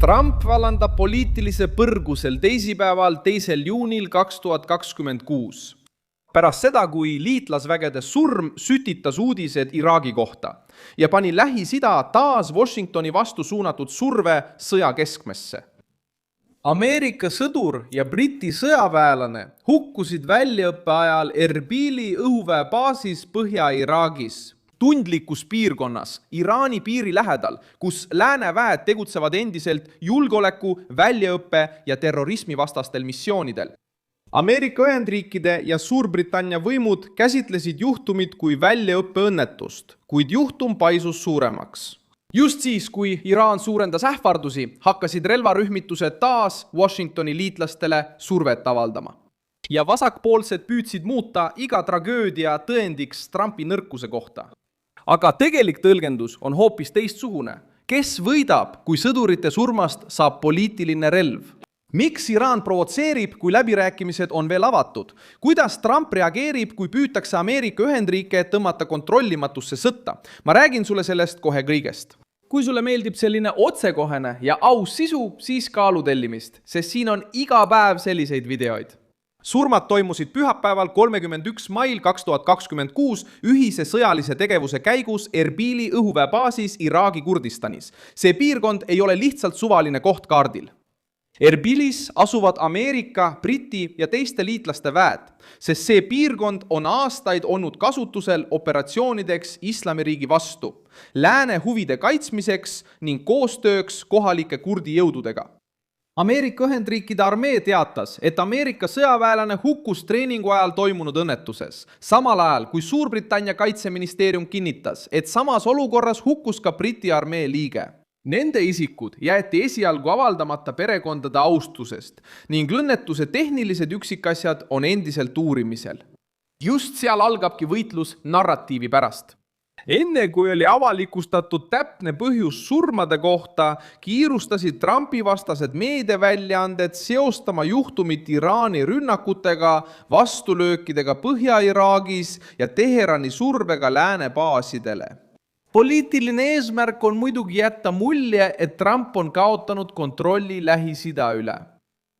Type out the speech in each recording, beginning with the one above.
Trump vallandab poliitilise põrgusel teisipäeval 2. juunil 2026. Pärast seda, kui liitlasvägede surm sütitas uudised Iraagi kohta ja pani Lähis-Ida taas Washingtoni vastu suunatud surve sõja keskmesse. Ameerika sõdur ja Briti sõjaväelane hukkusid väljaõppe ajal Erbili õhuväebaasis Põhja-Iraagis, tundlikus piirkonnas Iraani piiri lähedal, kus lääne väed tegutsevad endiselt julgeoleku, väljaõppe ja terrorismi vastastel missioonidel. Ameerika Ühendriikide ja Suurbritannia võimud käsitlesid juhtumit kui väljaõppeõnnetust, kuid juhtum paisus suuremaks. Just siis, kui Iraan suurendas ähvardusi, hakkasid relvarühmitused taas Washingtoni liitlastele survet avaldama. Ja vasakpoolsed püüdsid muuta iga tragöödia tõendiks Trumpi nõrkuse kohta. Aga tegelik tõlgendus on hoopis teistsugune. Kes võidab, kui sõdurite surmast saab poliitiline relv? Miks Iraan provotseerib, kui läbirääkimised on veel avatud? Kuidas Trump reageerib, kui püütakse Ameerika Ühendriike tõmmata kontrollimatusse sõtta? Ma räägin sulle sellest kohe kõigest. Kui sulle meeldib selline otsekohene ja aus sisu, siis kaalu tellimist, sest siin on iga päev selliseid videoid. Surmad toimusid pühapäeval 31. mail 2026 ühise sõjalise tegevuse käigus Erbili õhuväebaasis Iraagi Kurdistanis. See piirkond ei ole lihtsalt suvaline koht kaardil. Erbilis asuvad Ameerika, Briti ja teiste liitlaste väed, sest see piirkond on aastaid olnud kasutusel operatsioonideks Islamiriigi vastu, lääne huvide kaitsmiseks ning koostööks kohalike kurdi jõududega. Ameerika Ühendriikide armee teatas, et Ameerika sõjaväelane hukkus treeningu ajal toimunud õnnetuses, samal ajal kui Suurbritannia kaitseministeerium kinnitas, et samas olukorras hukkus ka Briti armee liige. Nende isikud jäeti esialgu avaldamata perekondade austusest ning õnnetuse tehnilised üksikasjad on endiselt uurimisel. Just seal algabki võitlus narratiivi pärast. Enne kui oli avalikustatud täpne põhjus surmade kohta, kiirustasid Trumpi vastased meediaväljaanded seostama juhtumit Iraani rünnakutega, vastulöökidega Põhja-Iraagis ja Teherani survega lääne baasidele. Poliitiline eesmärk on muidugi jätta mulje, et Trump on kaotanud kontrolli Lähis-Ida üle.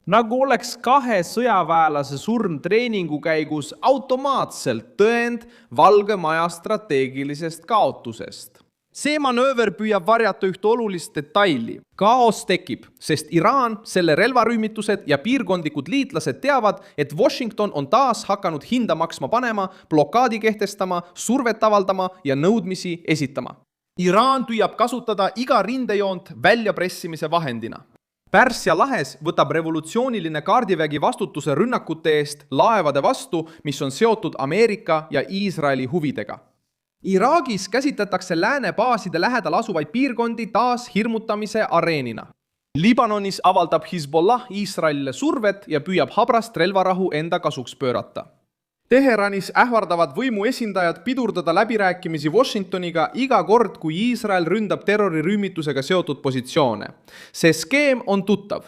Nagu oleks kahe sõjaväelase surm treeningu käigus automaatselt tõend Valge Maja strateegilisest kaotusest. See manööver püüab varjata üht olulist detaili. Kaos tekib, sest Iraan, selle relvarühmitused ja piirkondlikud liitlased teavad, et Washington on taas hakanud hinda maksma panema, blokaadi kehtestama, survet avaldama ja nõudmisi esitama. Iraan püüab kasutada iga rindejoont väljapressimise vahendina. Pärsia lahes võtab revolutsiooniline kaardivägi vastutuse rünnakute eest laevade vastu, mis on seotud Ameerika ja Iisraeli huvidega. Iraagis käsitletakse lääne baaside lähedal asuvaid piirkondi taas hirmutamise areenina. Liibanonis avaldab Hezbollah Iisraelile survet ja püüab habrast relvarahu enda kasuks pöörata. Teheranis ähvardavad võimu esindajad pidurdada läbirääkimisi Washingtoniga iga kord, kui Iisrael ründab terrorirühmitusega seotud positsioone. See skeem on tuttav.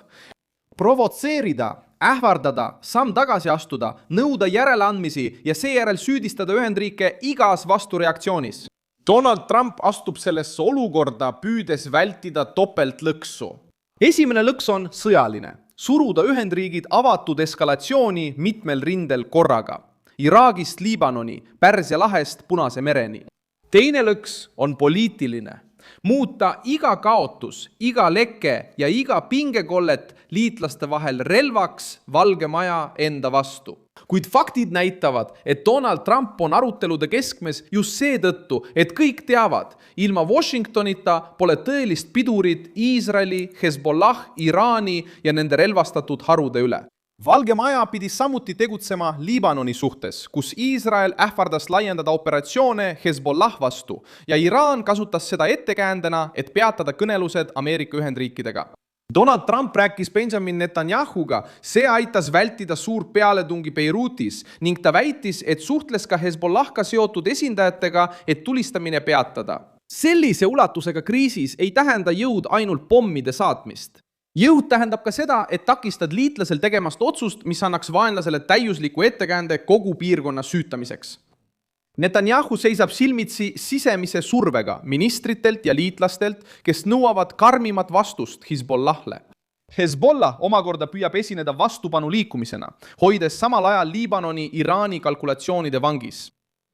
Provotseerida, ähvardada, samm tagasi astuda, nõuda järeleandmisi ja seejärel süüdistada Ühendriike igas vastureaktsioonis. Donald Trump astub sellesse olukorda, püüdes vältida topeltlõksu. Esimene lõks on sõjaline. Suruda Ühendriigid avatud eskalatsiooni mitmel rindel korraga. Iraagist Liibanoni, Pärsia lahest Punase mereni. Teine lõks on poliitiline. Muuta iga kaotus, iga leke ja iga pingekollet liitlaste vahel relvaks Valge Maja enda vastu. Kuid faktid näitavad, et Donald Trump on arutelude keskmes just seetõttu, et kõik teavad, ilma Washingtonita pole tõelist pidurit Iisraeli, Hezbollah, Iraani ja nende relvastatud harude üle. Valge Maja pidi samuti tegutsema Liibanoni suhtes, kus Iisrael ähvardas laiendada operatsioone Hezbollah vastu ja Iraan kasutas seda ettekäändena, et peatada kõnelused Ameerika Ühendriikidega. Donald Trump rääkis Benjamin Netanyahuga, see aitas vältida suurt pealetungi Beirutis ning ta väitis, et suhtles ka Hezbollahga seotud esindajatega, et tulistamine peatada. Sellise ulatusega kriisis ei tähenda jõud ainult pommide saatmist. Jõud tähendab ka seda, et takistad liitlasel tegemast otsust, mis annaks vaenlasele täiusliku ettekäände kogu piirkonna süütamiseks. Netanyahu seisab silmitsi sisemise survega ministritelt ja liitlastelt, kes nõuavad karmimat vastust Hezbollah'le. Hezbollah omakorda püüab esineda vastupanu liikumisena, hoides samal ajal Liibanoni Iraani kalkulatsioonide vangis.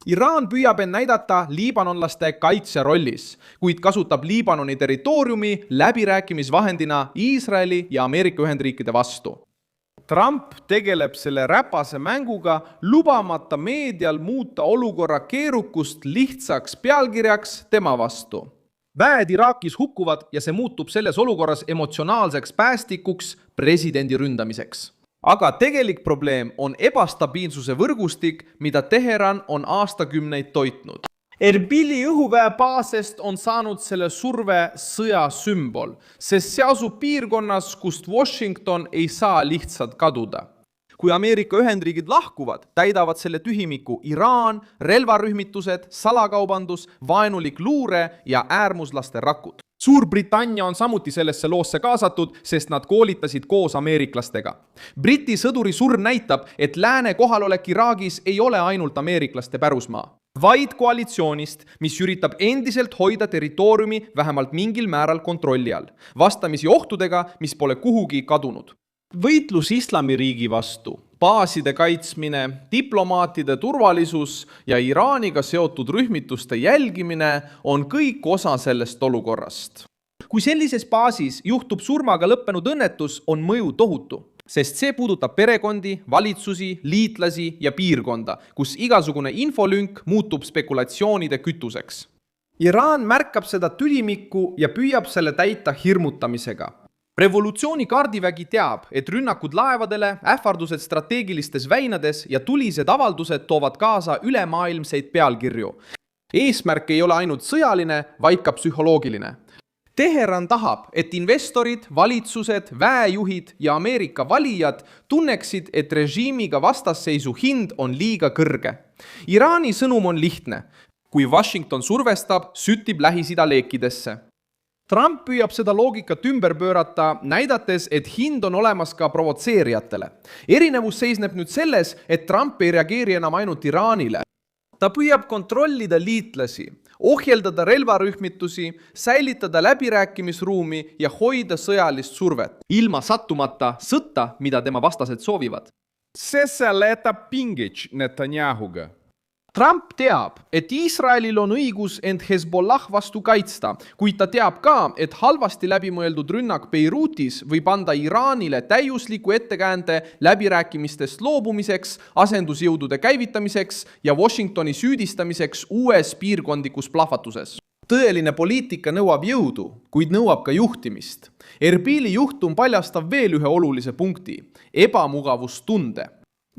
Iraan püüab end näidata liibanonlaste kaitsja rollis, kuid kasutab Liibanoni territooriumi läbirääkimisvahendina Iisraeli ja Ameerika Ühendriikide vastu. Trump tegeleb selle räpase mänguga, lubamata meedial muuta olukorra keerukust lihtsaks pealkirjaks tema vastu. Väed Iraakis hukkuvad ja see muutub selles olukorras emotsionaalseks päästikuks presidendi ründamiseks. Aga tegelik probleem on ebastabiilsuse võrgustik, mida Teheran on aastakümneid toitnud. Erbili õhuväebaasest on saanud selle surve sõja sümbol, sest see asub piirkonnas, kust Washington ei saa lihtsalt kaduda. Kui Ameerika Ühendriigid lahkuvad, täidavad selle tühimiku Iraan, relvarühmitused, salakaubandus, vaenulik luure ja äärmuslaste rakud. Suurbritannia on samuti sellesse loosse kaasatud, sest nad koolitasid koos ameeriklastega. Briti sõduri surm näitab, et lääne kohalolek Iraagis ei ole ainult ameeriklaste pärusmaa, vaid koalitsioonist, mis üritab endiselt hoida territooriumi vähemalt mingil määral kontrolli all, vastamisi ohtudega, mis pole kuhugi kadunud. Võitlus islamiriigi vastu, baaside kaitsmine, diplomaatide turvalisus ja Iraaniga seotud rühmituste jälgimine on kõik osa sellest olukorrast. Kui sellises baasis juhtub surmaga lõppenud õnnetus, on mõju tohutu, sest see puudutab perekondi, valitsusi, liitlasi ja piirkonda, kus igasugune infolünk muutub spekulatsioonide kütuseks. Iraan märkab seda tülimikku ja püüab selle täita hirmutamisega. Revolutsiooni kaardivägi teab, et rünnakud laevadele, ähvardused strateegilistes väinades ja tulised avaldused toovad kaasa ülemaailmseid pealkirju. Eesmärk ei ole ainult sõjaline, vaid ka psühholoogiline. Teheran tahab, et investorid, valitsused, väejuhid ja Ameerika valijad tunneksid, et režiimiga vastasseisu hind on liiga kõrge. Iraani sõnum on lihtne. Kui Washington survestab, süttib Lähis-Ida leekidesse. Trump püüab seda loogikat ümber pöörata, näidates, et hind on olemas ka provotseerijatele. Erinevus seisneb nüüd selles, et Trump ei reageeri enam ainult Iraanile. Ta püüab kontrollida liitlasi, ohjeldada relvarühmitusi, säilitada läbirääkimisruumi ja hoida sõjalist survet, ilma sattumata sõtta, mida tema vastased soovivad. Seseleta pingic Netanyahuga. Trump teab, et Iisraelil on õigus end Hezbollah vastu kaitsta, kuid ta teab ka, et halvasti läbimõeldud rünnak Beirutis võib anda Iraanile täiusliku ettekäände läbirääkimistest loobumiseks, asendusjõudude käivitamiseks ja Washingtoni süüdistamiseks uues piirkondlikus plahvatuses. Tõeline poliitika nõuab jõudu, kuid nõuab ka juhtimist. Erbili juhtum paljastab veel ühe olulise punkti, ebamugavustunde.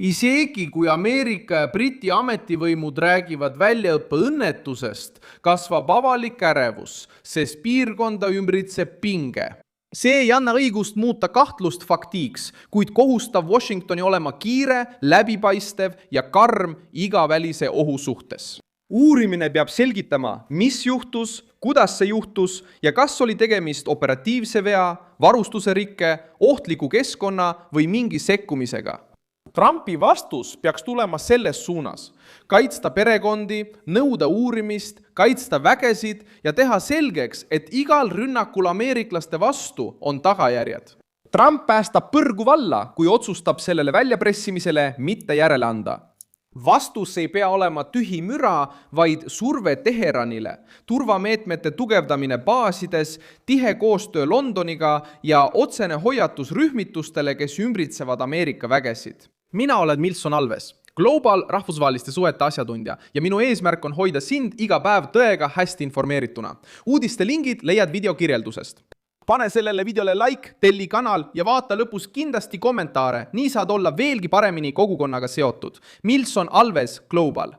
Isegi kui Ameerika ja Briti ametivõimud räägivad väljaõppe õnnetusest, kasvab avalik ärevus, sest piirkonda ümbritseb pinge. See ei anna õigust muuta kahtlust faktiiks, kuid kohustab Washingtoni olema kiire, läbipaistev ja karm iga välise ohu suhtes. Uurimine peab selgitama, mis juhtus, kuidas see juhtus ja kas oli tegemist operatiivse vea, varustuse rikke, ohtliku keskkonna või mingi sekkumisega. Trumpi vastus peaks tulema selles suunas. Kaitsta perekondi, nõuda uurimist, kaitsta vägesid ja teha selgeks, et igal rünnakul ameeriklaste vastu on tagajärjed. Trump päästab põrgu valla, kui otsustab sellele väljapressimisele mitte järele anda. Vastus ei pea olema tühi müra, vaid surve Teheranile, turvameetmete tugevdamine baasides, tihe koostöö Londoniga ja otsene hoiatus rühmitustele, kes ümbritsevad Ameerika vägesid. Mina olen Milson Alves, Global rahvusvaheliste suhete asjatundja ja minu eesmärk on hoida sind iga päev tõega hästi informeerituna. Uudiste lingid leiad video kirjeldusest. Pane sellele videole like, telli kanal ja vaata lõpus kindlasti kommentaare, nii saad olla veelgi paremini kogukonnaga seotud. Milson Alves, Global.